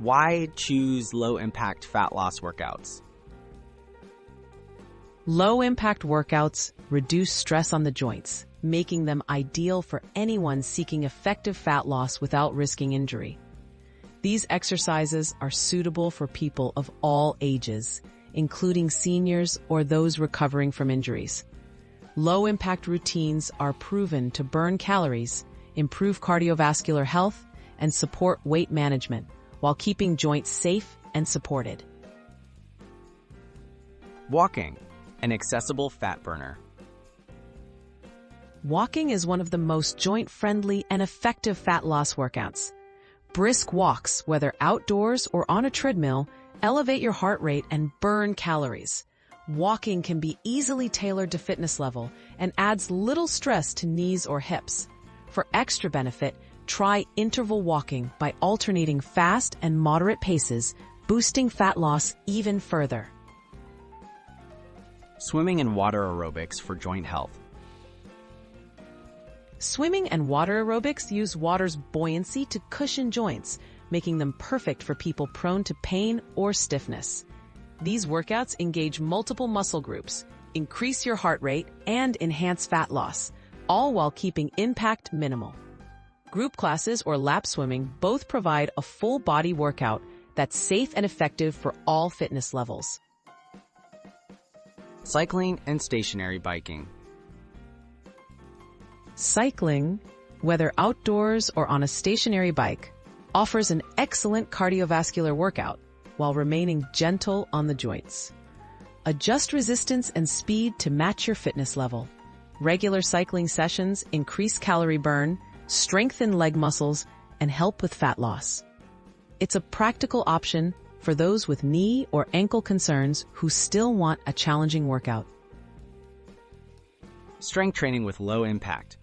Why choose low-impact fat loss workouts? Low-impact workouts reduce stress on the joints, making them ideal for anyone seeking effective fat loss without risking injury. These exercises are suitable for people of all ages, including seniors or those recovering from injuries. Low-impact routines are proven to burn calories, improve cardiovascular health, and support weight management, while keeping joints safe and supported. Walking, an accessible fat burner. Walking is one of the most joint-friendly and effective fat loss workouts. Brisk walks, whether outdoors or on a treadmill, elevate your heart rate and burn calories. Walking can be easily tailored to fitness level and adds little stress to knees or hips. For extra benefit, try interval walking by alternating fast and moderate paces, boosting fat loss even further. Swimming and water aerobics for joint health. Swimming and water aerobics use water's buoyancy to cushion joints, making them perfect for people prone to pain or stiffness. These workouts engage multiple muscle groups, increase your heart rate, and enhance fat loss, all while keeping impact minimal. Group classes or lap swimming both provide a full body workout that's safe and effective for all fitness levels. Cycling and stationary biking. Cycling, whether outdoors or on a stationary bike, offers an excellent cardiovascular workout while remaining gentle on the joints. Adjust resistance and speed to match your fitness level. Regular cycling sessions increase calorie burn, strengthen leg muscles, and help with fat loss. It's a practical option for those with knee or ankle concerns who still want a challenging workout. Strength training with low impact.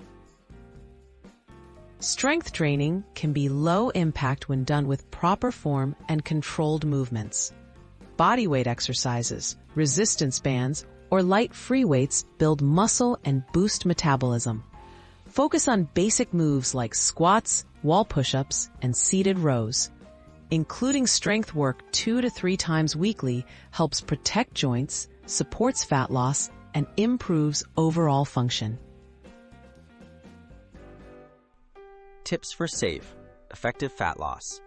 Strength training can be low impact when done with proper form and controlled movements. Bodyweight exercises, resistance bands, or light free weights build muscle and boost metabolism. Focus on basic moves like squats, wall push-ups, and seated rows. Including strength work 2 to 3 times weekly helps protect joints, supports fat loss, and improves overall function. Tips for safe, effective fat loss.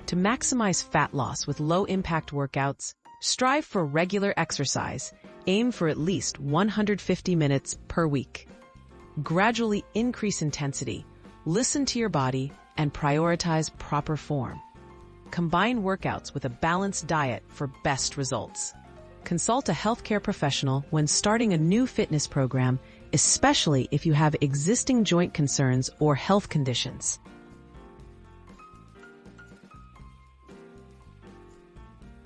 To maximize fat loss with low-impact workouts, strive for regular exercise. Aim for at least 150 minutes per week. Gradually increase intensity, listen to your body, and prioritize proper form. Combine workouts with a balanced diet for best results. Consult a healthcare professional when starting a new fitness program, especially if you have existing joint concerns or health conditions.